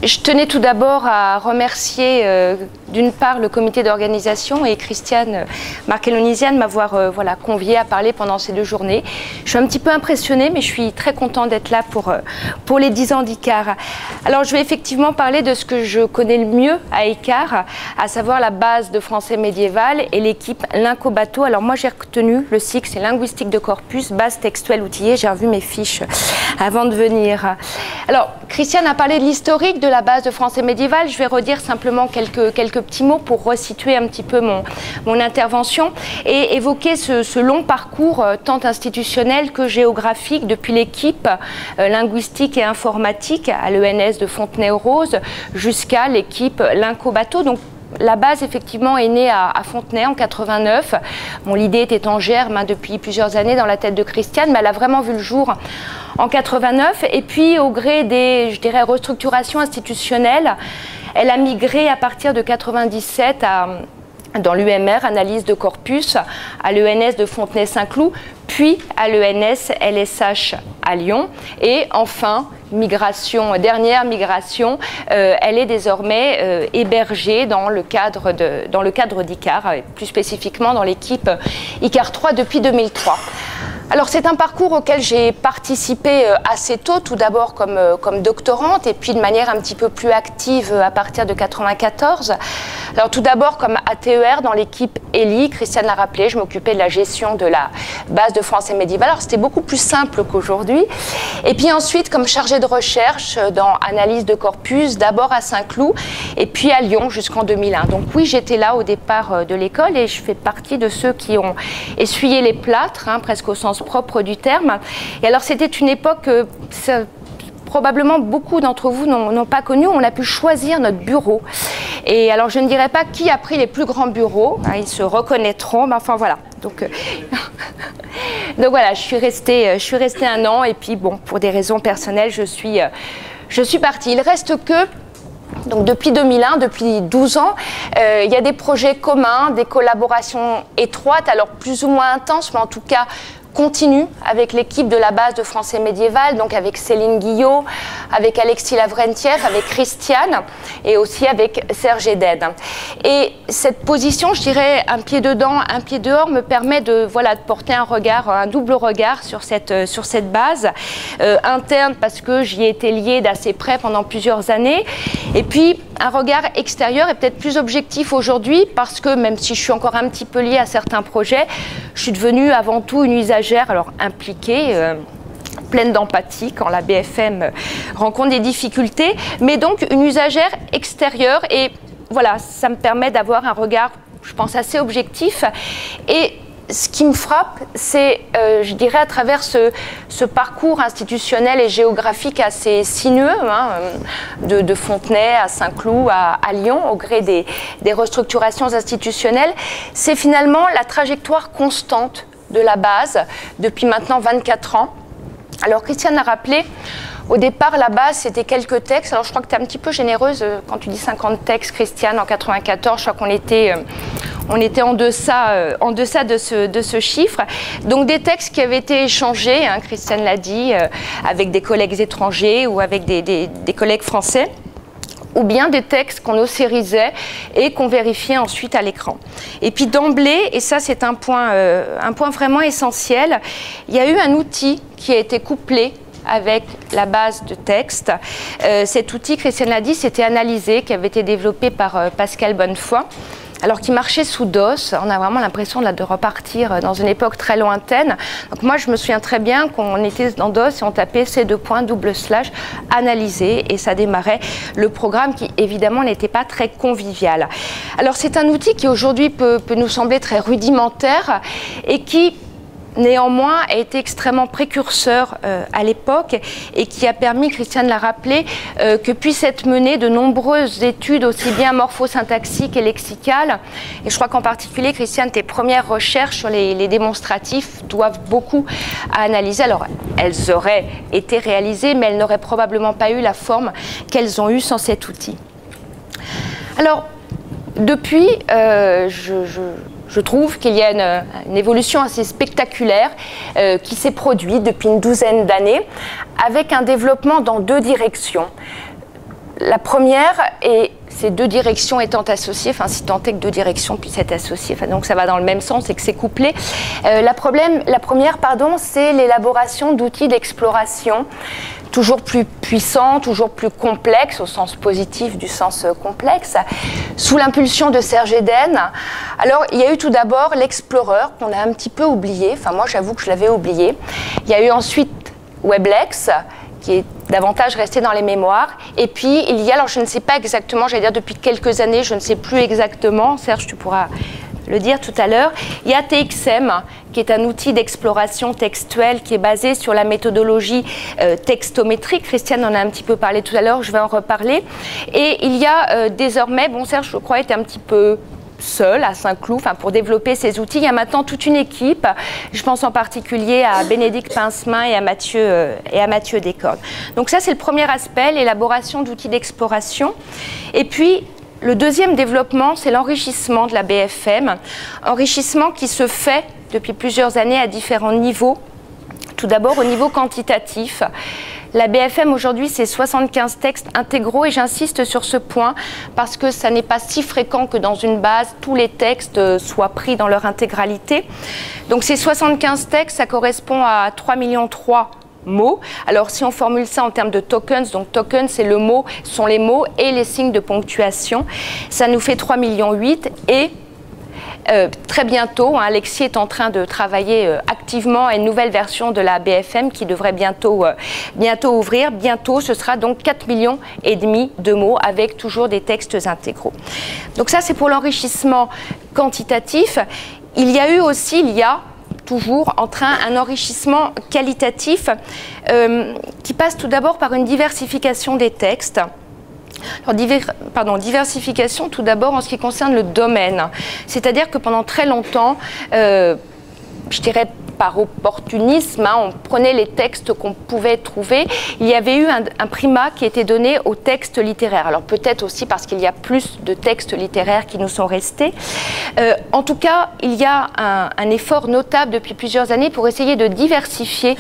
Je tenais tout d'abord à remercier d'une part le comité d'organisation et Christiane Marchellonisian de m'avoir conviée à parler pendant ces 2 journées. Je suis un petit peu impressionnée, mais je suis très contente d'être là pour les 10 ans d'ICAR. Alors je vais effectivement parler de ce que je connais le mieux à ICAR, à savoir la base de français médiéval et l'équipe Lincobato. Alors moi j'ai retenu le SIC, c'est linguistique de corpus, base textuelle outillée. J'ai revu mes fiches avant de venir. Alors Christiane a parlé de l'historique de la base de français médiéval. Je vais redire simplement quelques petits mots pour resituer un petit peu mon intervention et évoquer ce long parcours tant institutionnel que géographique depuis l'équipe linguistique et informatique à l'ENS de Fontenay-aux-Roses jusqu'à l'équipe Lincobato. Donc la base, effectivement, est née à Fontenay en 89. Bon, l'idée était en germe depuis plusieurs années dans la tête de Christiane, mais elle a vraiment vu le jour en 89. Et puis, au gré des, je dirais, restructurations institutionnelles, elle a migré à partir de 97 dans l'UMR, analyse de corpus, à l'ENS de Fontenay-Saint-Cloud, puis à l'ENS LSH à Lyon. Et enfin, dernière migration, elle est désormais hébergée dans le cadre d'ICAR, plus spécifiquement dans l'équipe ICAR 3 depuis 2003. Alors c'est un parcours auquel j'ai participé assez tôt, tout d'abord comme doctorante et puis de manière un petit peu plus active à partir de 94. Alors tout d'abord comme ATER dans l'équipe ELI, Christiane l'a rappelé, je m'occupais de la gestion de la base de français médiéval. Alors c'était beaucoup plus simple qu'aujourd'hui. Et puis ensuite comme chargée de recherche dans analyse de corpus, d'abord à Saint-Cloud et puis à Lyon jusqu'en 2001. Donc oui, j'étais là au départ de l'école et je fais partie de ceux qui ont essuyé les plâtres, presque au sens propre du terme. Et alors c'était une époque probablement beaucoup d'entre vous n'ont pas connu. On a pu choisir notre bureau. Et alors je ne dirais pas qui a pris les plus grands bureaux, ils se reconnaîtront, mais enfin voilà. Donc voilà, je suis restée 1 an et puis bon, pour des raisons personnelles, je suis partie. Il reste que donc depuis 2001, depuis 12 ans, il y a des projets communs, des collaborations étroites, alors plus ou moins intenses, mais en tout cas continue avec l'équipe de la base de français médiéval, donc avec Céline Guillot, avec Alexis Lavrentière, avec Christiane et aussi avec Serge Eden. Et cette position, je dirais, un pied dedans, un pied dehors, me permet de porter un double regard sur cette base interne parce que j'y ai été liée d'assez près pendant plusieurs années. Et puis un regard extérieur et peut-être plus objectif aujourd'hui parce que même si je suis encore un petit peu liée à certains projets, je suis devenue avant tout une usagère, alors impliquée, pleine d'empathie quand la BFM rencontre des difficultés, mais donc une usagère extérieure et voilà, ça me permet d'avoir un regard, je pense, assez objectif. Et ce qui me frappe, c'est, je dirais, à travers ce parcours institutionnel et géographique assez sinueux, de Fontenay à Saint-Cloud à Lyon, au gré des restructurations institutionnelles, c'est finalement la trajectoire constante de la base depuis maintenant 24 ans. Alors Christiane l'a rappelé, au départ, la base, c'était quelques textes. Alors je crois que tu es un petit peu généreuse quand tu dis 50 textes, Christiane, en 94. Je crois qu'on était en deçà de ce chiffre. Donc des textes qui avaient été échangés, Christiane l'a dit, avec des collègues étrangers ou avec des collègues français, ou bien des textes qu'on ossérisait et qu'on vérifiait ensuite à l'écran. Et puis d'emblée, et ça c'est un point vraiment essentiel, il y a eu un outil qui a été couplé avec la base de texte. Cet outil, Christiane l'a dit, c'était Analysé, qui avait été développé par Pascal Bonnefoy. Alors qui marchait sous DOS, on a vraiment l'impression de repartir dans une époque très lointaine. Donc moi je me souviens très bien qu'on était dans DOS et on tapait C:// Analyser et ça démarrait le programme qui évidemment n'était pas très convivial. Alors c'est un outil qui aujourd'hui peut nous sembler très rudimentaire et qui néanmoins a été extrêmement précurseur à l'époque et qui a permis, Christiane l'a rappelé, que puissent être menées de nombreuses études aussi bien morphosyntaxiques et lexicales. Et je crois qu'en particulier, Christiane, tes premières recherches sur les démonstratifs doivent beaucoup à Analyser. Alors, elles auraient été réalisées, mais elles n'auraient probablement pas eu la forme qu'elles ont eue sans cet outil. Alors, depuis, je trouve qu'il y a une évolution assez spectaculaire qui s'est produite depuis une douzaine d'années avec un développement dans 2 directions. la première, et ces deux directions étant associées, enfin si tant est que deux directions puissent être associées, enfin, donc ça va dans le même sens et que c'est couplé. La première, c'est l'élaboration d'outils d'exploration toujours plus puissants, toujours plus complexes, au sens positif du sens complexe, sous l'impulsion de Serge Eden. Alors, il y a eu tout d'abord l'Explorer, qu'on a un petit peu oublié, enfin moi j'avoue que je l'avais oublié. Il y a eu ensuite Weblex, qui est davantage resté dans les mémoires. Et puis, il y a, alors je ne sais pas exactement, j'allais dire depuis quelques années, je ne sais plus exactement, Serge, tu pourras le dire tout à l'heure, il y a TXM, qui est un outil d'exploration textuelle qui est basé sur la méthodologie textométrique. Christiane en a un petit peu parlé tout à l'heure, je vais en reparler. Et il y a désormais, bon Serge, je crois, était un petit peu seul à Saint-Cloud, enfin, pour développer ces outils. Il y a maintenant toute une équipe. Je pense en particulier à Bénédicte Pincemin et à Mathieu Descordes. Donc ça, c'est le premier aspect, l'élaboration d'outils d'exploration. Et puis, le deuxième développement, c'est l'enrichissement de la BFM. Enrichissement qui se fait depuis plusieurs années à différents niveaux. Tout d'abord, au niveau quantitatif. La BFM aujourd'hui, c'est 75 textes intégraux et j'insiste sur ce point parce que ça n'est pas si fréquent que dans une base, tous les textes soient pris dans leur intégralité. Donc ces 75 textes, ça correspond à 3,3 millions mots. Alors si on formule ça en termes de tokens, donc tokens c'est le mot, sont les mots et les signes de ponctuation, ça nous fait 3,8 millions et très bientôt, Alexis est en train de travailler activement à une nouvelle version de la BFM qui devrait bientôt ouvrir. Bientôt, ce sera donc 4,5 millions de mots avec toujours des textes intégraux. Donc ça, c'est pour l'enrichissement quantitatif. Il y a toujours en train un enrichissement qualitatif qui passe tout d'abord par une diversification des textes. Alors, diversification tout d'abord en ce qui concerne le domaine. C'est-à-dire que pendant très longtemps, je dirais par opportunisme, on prenait les textes qu'on pouvait trouver. Il y avait eu un primat qui était donné aux textes littéraires. Alors peut-être aussi parce qu'il y a plus de textes littéraires qui nous sont restés. En tout cas, il y a un effort notable depuis plusieurs années pour essayer de diversifier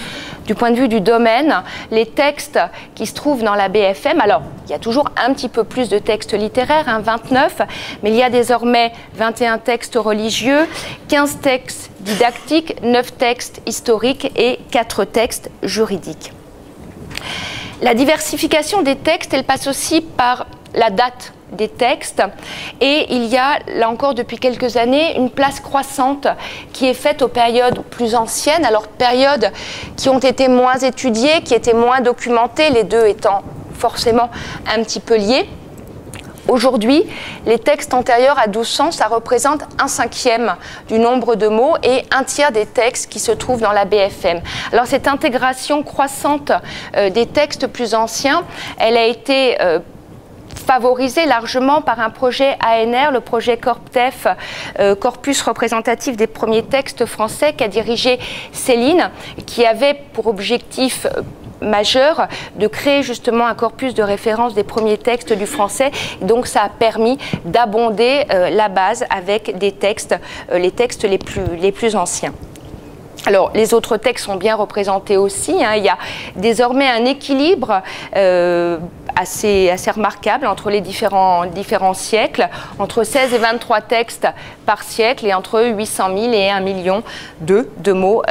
du point de vue du domaine les textes qui se trouvent dans la BFM. Alors, il y a toujours un petit peu plus de textes littéraires, 29, mais il y a désormais 21 textes religieux, 15 textes didactiques, 9 textes historiques et 4 textes juridiques. La diversification des textes, elle passe aussi par la date des textes et il y a là encore depuis quelques années une place croissante qui est faite aux périodes plus anciennes, alors périodes qui ont été moins étudiées, qui étaient moins documentées, les deux étant forcément un petit peu liés. Aujourd'hui, les textes antérieurs à 1200, ça représente 1/5 du nombre de mots et 1/3 des textes qui se trouvent dans la BFM. Alors cette intégration croissante des textes plus anciens, elle a été favorisé largement par un projet ANR, le projet CorpTef, Corpus représentatif des premiers textes français, qu'a dirigé Céline, qui avait pour objectif majeur de créer justement un corpus de référence des premiers textes du français. Donc ça a permis d'abonder la base avec des textes, les textes les plus anciens. Alors, les autres textes sont bien représentés aussi. Il y a désormais un équilibre assez remarquable entre les différents siècles, entre 16 et 23 textes par siècle et entre 800 000 et 1 million de mots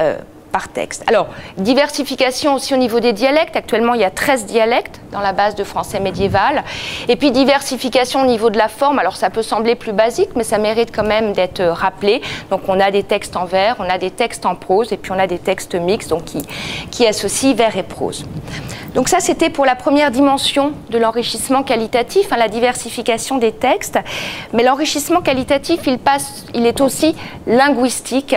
par texte. Alors, diversification aussi au niveau des dialectes. Actuellement, il y a 13 dialectes dans la base de français médiéval. Et puis, diversification au niveau de la forme. Alors, ça peut sembler plus basique, mais ça mérite quand même d'être rappelé. Donc, on a des textes en vers, on a des textes en prose, et puis on a des textes mixtes donc qui associent vers et prose. Donc ça, c'était pour la première dimension de l'enrichissement qualitatif, la diversification des textes. Mais l'enrichissement qualitatif, il est aussi linguistique.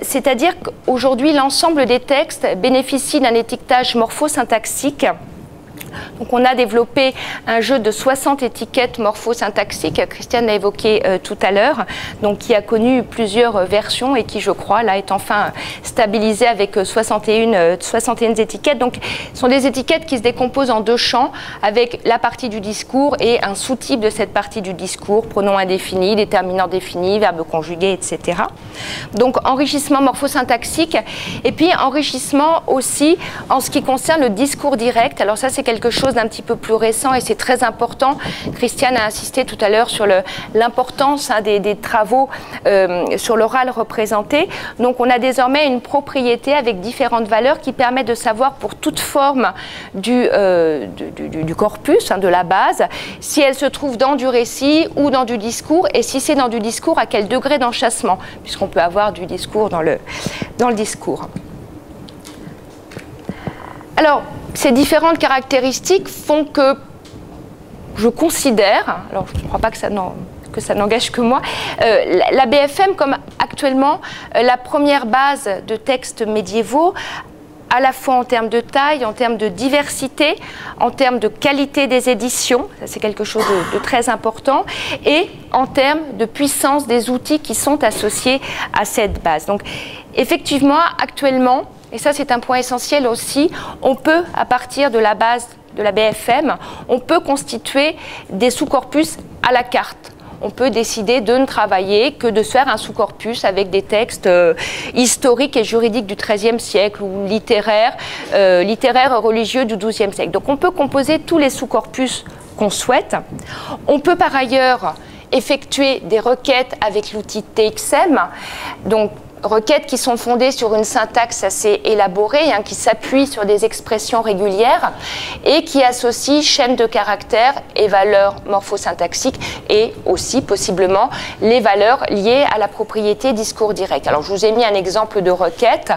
C'est-à-dire qu'aujourd'hui, l'ensemble des textes bénéficient d'un étiquetage morphosyntaxique. Donc on a développé un jeu de 60 étiquettes morphosyntaxiques, Christiane l'a évoqué tout à l'heure, donc qui a connu plusieurs versions et qui, je crois, là est enfin stabilisé avec 61 étiquettes. Donc ce sont des étiquettes qui se décomposent en deux champs avec la partie du discours et un sous-type de cette partie du discours, pronom indéfini, déterminant défini, verbe conjugué, etc. Donc enrichissement morphosyntaxique et puis enrichissement aussi en ce qui concerne le discours direct. Alors ça, c'est quelque quelque chose d'un petit peu plus récent et c'est très important. Christiane a insisté tout à l'heure sur l'importance des travaux sur l'oral représenté. Donc on a désormais une propriété avec différentes valeurs qui permet de savoir pour toute forme du corpus, de la base, si elle se trouve dans du récit ou dans du discours, et si c'est dans du discours, à quel degré d'enchâssement, puisqu'on peut avoir du discours dans le discours. Alors, ces différentes caractéristiques font que je considère, alors je ne crois pas que ça n'engage que moi, la BFM comme actuellement la première base de textes médiévaux, à la fois en termes de taille, en termes de diversité, en termes de qualité des éditions, c'est quelque chose de très important, et en termes de puissance des outils qui sont associés à cette base. Donc effectivement, actuellement, et ça c'est un point essentiel aussi, on peut, à partir de la base de la BFM, on peut constituer des sous-corpus à la carte. On peut décider de ne travailler que de se faire un sous-corpus avec des textes historiques et juridiques du XIIIe siècle ou littéraires et religieux du XIIe siècle. Donc on peut composer tous les sous-corpus qu'on souhaite. On peut par ailleurs effectuer des requêtes avec l'outil TXM, donc requêtes qui sont fondées sur une syntaxe assez élaborée, qui s'appuie sur des expressions régulières et qui associent chaînes de caractères et valeurs morphosyntaxiques et aussi possiblement les valeurs liées à la propriété discours direct. Alors je vous ai mis un exemple de requête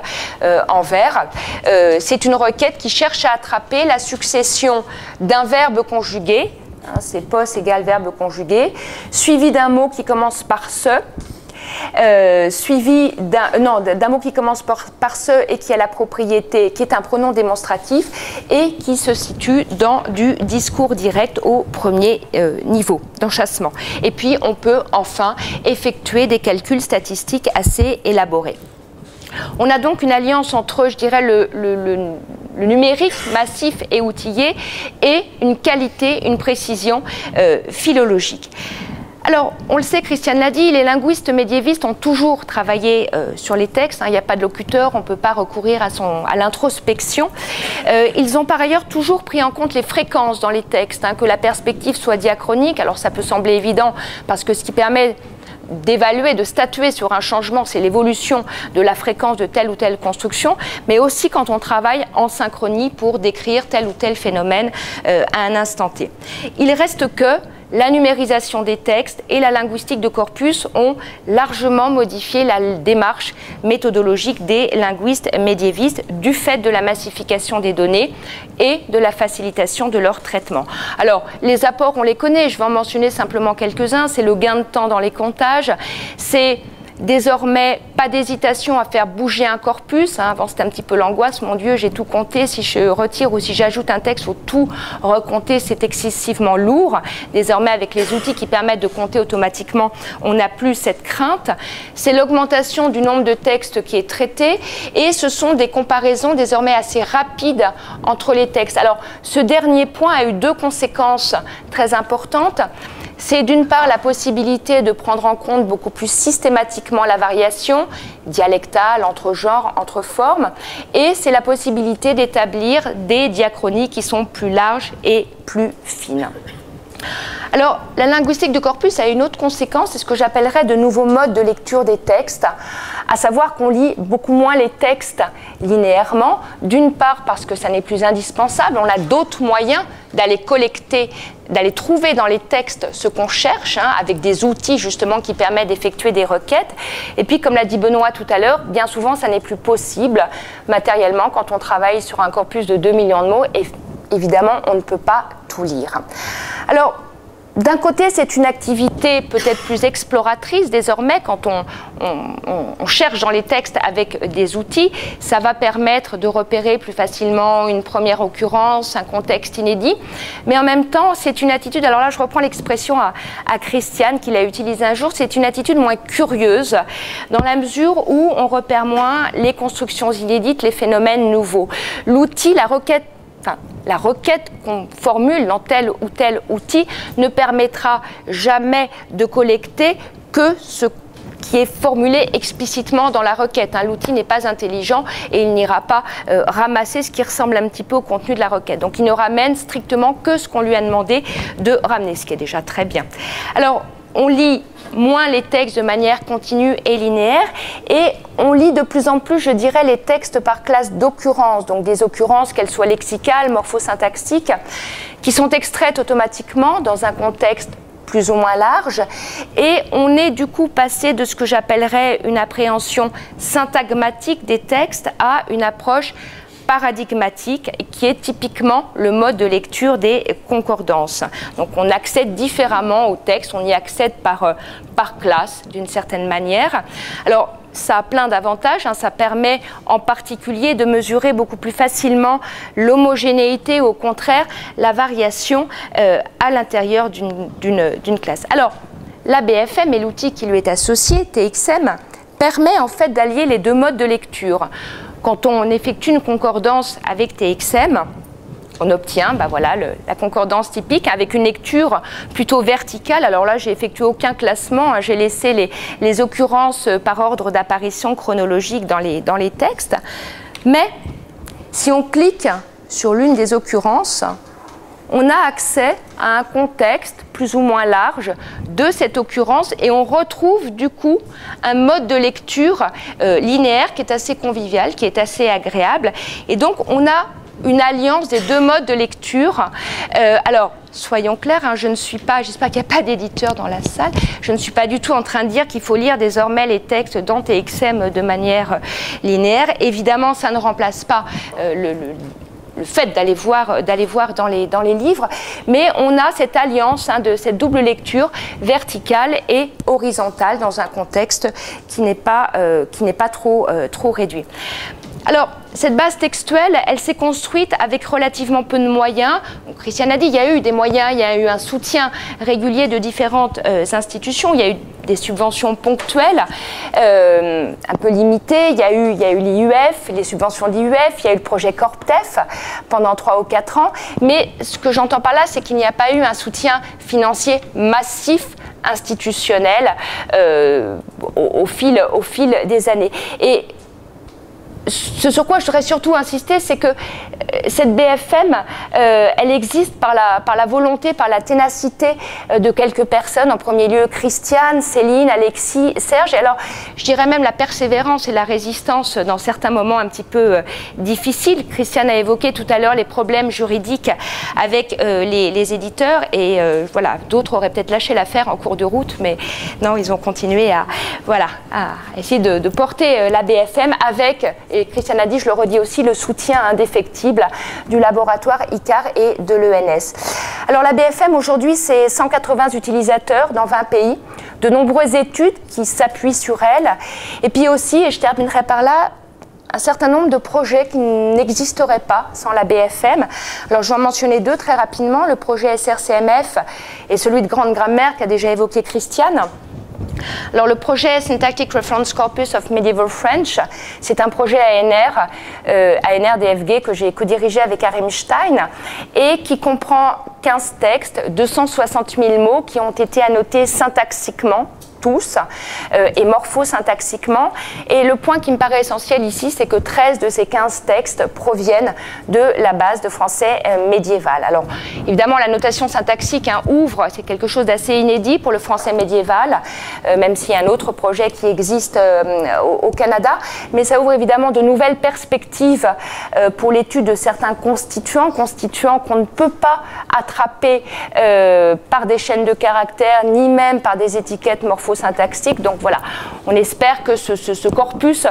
en vert. C'est une requête qui cherche à attraper la succession d'un verbe conjugué, c'est pos égale verbe conjugué, suivi d'un mot qui commence par ce, suivi d'un mot qui commence par ce et qui a la propriété, qui est un pronom démonstratif et qui se situe dans du discours direct au premier niveau d'enchâssement. Et puis on peut enfin effectuer des calculs statistiques assez élaborés. On a donc une alliance entre, je dirais, le numérique massif et outillé et une qualité, une précision philologique. Alors, on le sait, Christiane l'a dit, les linguistes médiévistes ont toujours travaillé sur les textes. Il n'y a pas de locuteur, on ne peut pas recourir à l'introspection. Ils ont par ailleurs toujours pris en compte les fréquences dans les textes, que la perspective soit diachronique. Alors, ça peut sembler évident parce que ce qui permet d'évaluer, de statuer sur un changement, c'est l'évolution de la fréquence de telle ou telle construction, mais aussi quand on travaille en synchronie pour décrire tel ou tel phénomène à un instant T. Il reste que la numérisation des textes et la linguistique de corpus ont largement modifié la démarche méthodologique des linguistes médiévistes du fait de la massification des données et de la facilitation de leur traitement. Alors, les apports, on les connaît, je vais en mentionner simplement quelques-uns. C'est le gain de temps dans les comptages, c'est désormais, pas d'hésitation à faire bouger un corpus. Avant, c'était un petit peu l'angoisse. Mon Dieu, j'ai tout compté. Si je retire ou si j'ajoute un texte, il faut tout recompter. C'est excessivement lourd. Désormais, avec les outils qui permettent de compter automatiquement, on n'a plus cette crainte. C'est l'augmentation du nombre de textes qui est traité. Et ce sont des comparaisons désormais assez rapides entre les textes. Alors, ce dernier point a eu deux conséquences très importantes. C'est d'une part la possibilité de prendre en compte beaucoup plus systématiquement la variation dialectale, entre genres, entre formes, et c'est la possibilité d'établir des diachronies qui sont plus larges et plus fines. Alors, la linguistique de corpus a une autre conséquence, c'est ce que j'appellerais de nouveaux modes de lecture des textes, à savoir qu'on lit beaucoup moins les textes linéairement, d'une part parce que ça n'est plus indispensable, on a d'autres moyens d'aller collecter, d'aller trouver dans les textes ce qu'on cherche, avec des outils justement qui permettent d'effectuer des requêtes. Et puis, comme l'a dit Benoît tout à l'heure, bien souvent, ça n'est plus possible matériellement quand on travaille sur un corpus de 2 millions de mots, et évidemment, on ne peut pas tout lire. Alors, d'un côté, c'est une activité peut-être plus exploratrice désormais quand on cherche dans les textes avec des outils. Ça va permettre de repérer plus facilement une première occurrence, un contexte inédit. Mais en même temps, c'est une attitude, alors là je reprends l'expression à Christiane qui l'a utilisée un jour, c'est une attitude moins curieuse dans la mesure où on repère moins les constructions inédites, les phénomènes nouveaux. L'outil, la requête qu'on formule dans tel ou tel outil ne permettra jamais de collecter que ce qui est formulé explicitement dans la requête. Hein. L'outil n'est pas intelligent et il n'ira pas ramasser ce qui ressemble un petit peu au contenu de la requête. Donc il ne ramène strictement que ce qu'on lui a demandé de ramener, ce qui est déjà très bien. Alors, on lit moins les textes de manière continue et linéaire et on lit de plus en plus, je dirais, les textes par classe d'occurrence, donc des occurrences, qu'elles soient lexicales, morphosyntaxiques, qui sont extraites automatiquement dans un contexte plus ou moins large, et on est du coup passé de ce que j'appellerais une appréhension syntagmatique des textes à une approche paradigmatique qui est typiquement le mode de lecture des concordances. Donc on accède différemment au texte, on y accède par classe d'une certaine manière. Alors ça a plein d'avantages, hein. Ça permet en particulier de mesurer beaucoup plus facilement l'homogénéité ou au contraire la variation à l'intérieur d'une classe. Alors l'ABFM et l'outil qui lui est associé, TXM, permet en fait d'allier les deux modes de lecture. Quand on effectue une concordance avec TXM, on obtient voilà, la concordance typique avec une lecture plutôt verticale. Alors là, j'ai effectué aucun classement, hein. J'ai laissé les occurrences par ordre d'apparition chronologique dans les textes. Mais si on clique sur l'une des occurrences, on a accès à un contexte plus ou moins large de cette occurrence et on retrouve du coup un mode de lecture linéaire qui est assez convivial, qui est assez agréable. Et donc on a une alliance des deux modes de lecture. Alors, soyons clairs, hein, je ne suis pas, j'espère qu'il n'y a pas d'éditeur dans la salle, je ne suis pas du tout en train de dire qu'il faut lire désormais les textes dans TXM de manière linéaire. Évidemment, ça ne remplace pas le fait d'aller voir dans les livres, mais on a cette alliance, hein, de cette double lecture verticale et horizontale dans un contexte qui n'est pas trop réduit. Alors, cette base textuelle, elle s'est construite avec relativement peu de moyens. Donc, Christiane a dit, il y a eu des moyens, il y a eu un soutien régulier de différentes institutions, il y a eu des subventions ponctuelles, un peu limitées, il y a eu l'IUF, les subventions d'IUF, il y a eu le projet CorpTef pendant 3 ou 4 ans, mais ce que j'entends par là, c'est qu'il n'y a pas eu un soutien financier massif institutionnel au fil des années. Et ce sur quoi je voudrais surtout insister, c'est que cette BFM, elle existe par la volonté, par la ténacité de quelques personnes, en premier lieu Christiane, Céline, Alexis, Serge, et alors je dirais même la persévérance et la résistance dans certains moments un petit peu difficiles. Christiane a évoqué tout à l'heure les problèmes juridiques avec les éditeurs, et voilà, d'autres auraient peut-être lâché l'affaire en cours de route, mais non, ils ont continué à essayer de porter la BFM avec, et Christiane a dit, je le redis aussi, le soutien indéfectible du laboratoire ICAR et de l'ENS. Alors la BFM aujourd'hui, c'est 180 utilisateurs dans 20 pays, de nombreuses études qui s'appuient sur elle, et puis aussi, et je terminerai par là, un certain nombre de projets qui n'existeraient pas sans la BFM. Alors je vais en mentionner deux très rapidement, le projet SRCMF et celui de Grande Grammaire qu'a déjà évoqué Christiane. Alors le projet Syntactic Reference Corpus of Medieval French, c'est un projet ANR-DFG que j'ai co-dirigé avec Arim Stein et qui comprend 15 textes, 260 000 mots qui ont été annotés syntaxiquement, tous, et morphosyntaxiquement. Et le point qui me paraît essentiel ici, c'est que 13 de ces 15 textes proviennent de la base de français médiéval. Alors, évidemment, la notation syntaxique, hein, ouvre, c'est quelque chose d'assez inédit pour le français médiéval, même s'il y a un autre projet qui existe au Canada, mais ça ouvre évidemment de nouvelles perspectives pour l'étude de certains constituants qu'on ne peut pas attraper par des chaînes de caractères, ni même par des étiquettes morphosyntaxiques. Donc voilà, on espère que ce corpus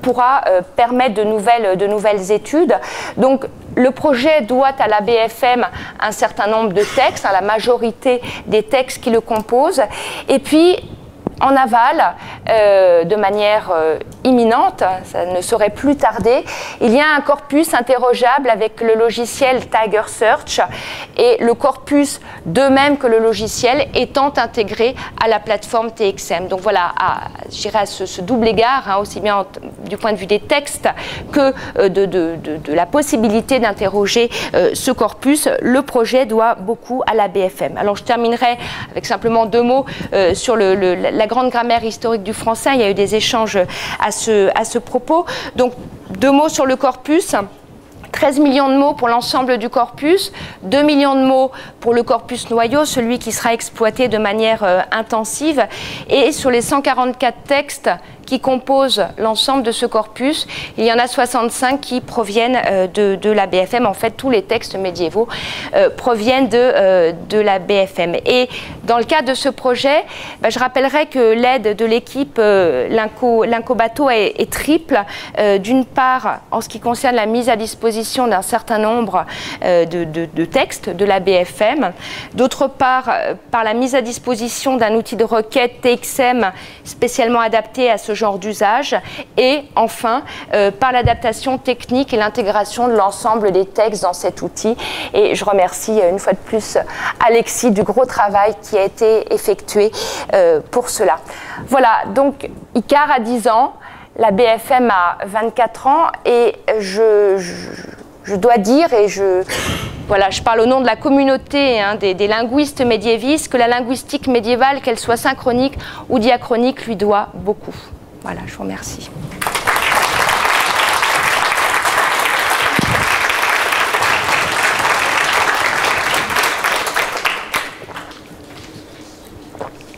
pourra permettre de nouvelles études. Donc le projet doit à la BFM un certain nombre de textes, à la majorité des textes qui le composent, et puis en aval, de manière imminente, ça ne saurait plus tarder, il y a un corpus interrogeable avec le logiciel Tiger Search et le corpus de même que le logiciel étant intégré à la plateforme TXM. Donc voilà, je dirais à ce double égard, hein, aussi bien du point de vue des textes que de la possibilité d'interroger ce corpus, le projet doit beaucoup à la BFM. Alors je terminerai avec simplement 2 mots sur la grande grammaire historique du français. Il y a eu des échanges à ce propos. Donc, 2 mots sur le corpus. 13 millions de mots pour l'ensemble du corpus, 2 millions de mots pour le corpus noyau, celui qui sera exploité de manière intensive. Et sur les 144 textes qui composent l'ensemble de ce corpus, il y en a 65 qui proviennent de la BFM. En fait, tous les textes médiévaux proviennent de la BFM. Et dans le cadre de ce projet, je rappellerai que l'aide de l'équipe Linco Bateau est triple. D'une part, en ce qui concerne la mise à disposition d'un certain nombre de textes de la BFM. D'autre part, par la mise à disposition d'un outil de requête TXM spécialement adapté à ce genre d'usage. Et enfin, par l'adaptation technique et l'intégration de l'ensemble des textes dans cet outil. Et je remercie une fois de plus Alexis du gros travail qui a été effectué pour cela. Voilà, donc Icare a 10 ans. La BFM a 24 ans et je dois dire, et je parle au nom de la communauté des linguistes médiévistes, que la linguistique médiévale, qu'elle soit synchronique ou diachronique, lui doit beaucoup. Voilà, je vous remercie.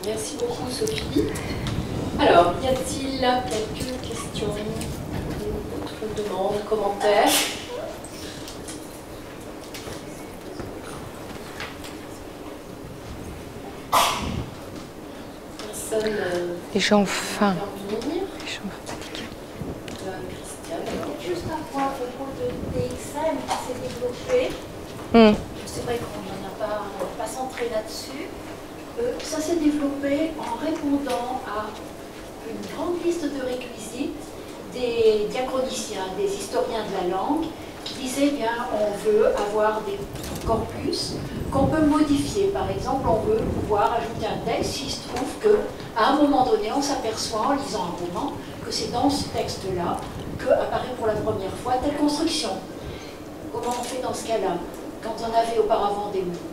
Merci beaucoup, Sophie. Alors, y a-t-il quelques questions, d'autres demandes, commentaires? Personne. Les gens ont faim. Juste un point à propos de TXM qui s'est développé. C'est vrai qu'on n'en a pas centré là-dessus. Ça s'est développé en répondant à une grande liste de réquisites des diachroniciens, des historiens de la langue, qui disaient bien on veut avoir des corpus qu'on peut modifier. Par exemple, on veut pouvoir ajouter un texte s'il se trouve qu'à un moment donné, on s'aperçoit en lisant un roman que c'est dans ce texte-là qu'apparaît pour la première fois telle construction. Comment on fait dans ce cas-là? Quand on avait auparavant des mots,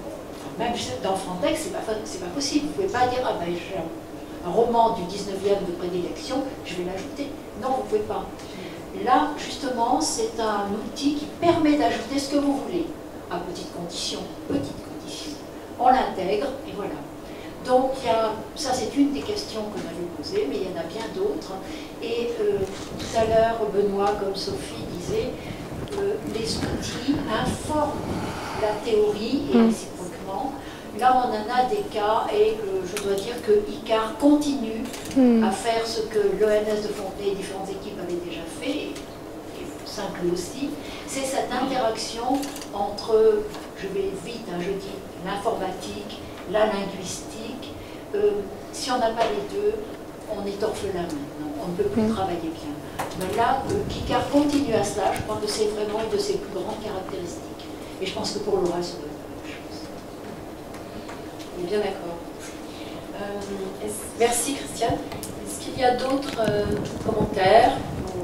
même dans Frontex, c'est pas possible. Vous ne pouvez pas dire ah ben j'ai un roman du 19e de prédilection, je vais l'ajouter. Non, vous ne pouvez pas. Là, justement, c'est un outil qui permet d'ajouter ce que vous voulez, à petite condition. On l'intègre et voilà. Donc, ça c'est une des questions qu'on avait posées, mais il y en a bien d'autres. Et tout à l'heure, Benoît, comme Sophie disait, les outils informent la théorie et réciproquement. Là, on en a des cas et je dois dire que Icare continue à faire ce que l'ENS de Fontenay et différentes équipes avaient déjà fait, et Simple aussi. C'est cette interaction entre, je vais vite, je dis l'informatique, la linguistique. Si on n'a pas les deux, on est orphelin maintenant, on ne peut plus travailler bien. Mais là, Icare continue à cela, je pense que c'est vraiment une de ses plus grandes caractéristiques. Et je pense que pour l'oral, ça doit être la même chose. On est bien d'accord. Merci Christiane. Est-ce qu'il y a d'autres commentaires ou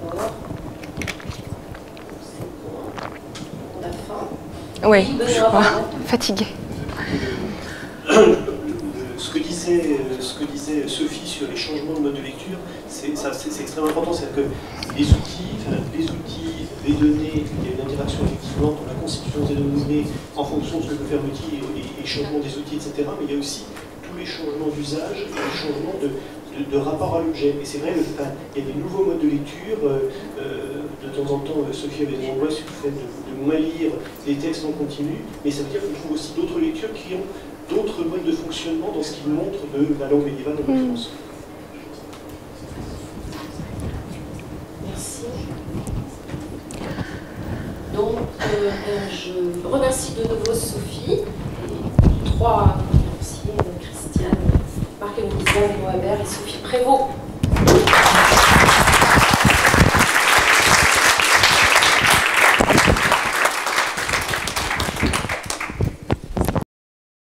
rapports? C'est bon. On a faim. Oui, je suis fatiguée. Ce que disait Sophie sur les changements de mode de lecture, c'est extrêmement important. C'est-à-dire que les outils, les données, il y a une interaction effectivement dans la constitution des données en fonction de ce que peut faire l'outil et changements des outils, etc. Mais il y a aussi tous les changements d'usage et les changements de rapport à l'objet. Et c'est vrai, il y a des nouveaux modes de lecture. De temps en temps, Sophie avait des angoisses sur le fait de moins lire des textes en continu, mais ça veut dire qu'on trouve aussi d'autres lectures qui ont d'autres modes de fonctionnement dans ce qu'ils montrent de la langue médiévale en l'occurrence. Merci. Donc, je remercie de nouveau Sophie et 3 conférenciers, Christiane, Marc-Émile Mohaber et Sophie Prévost.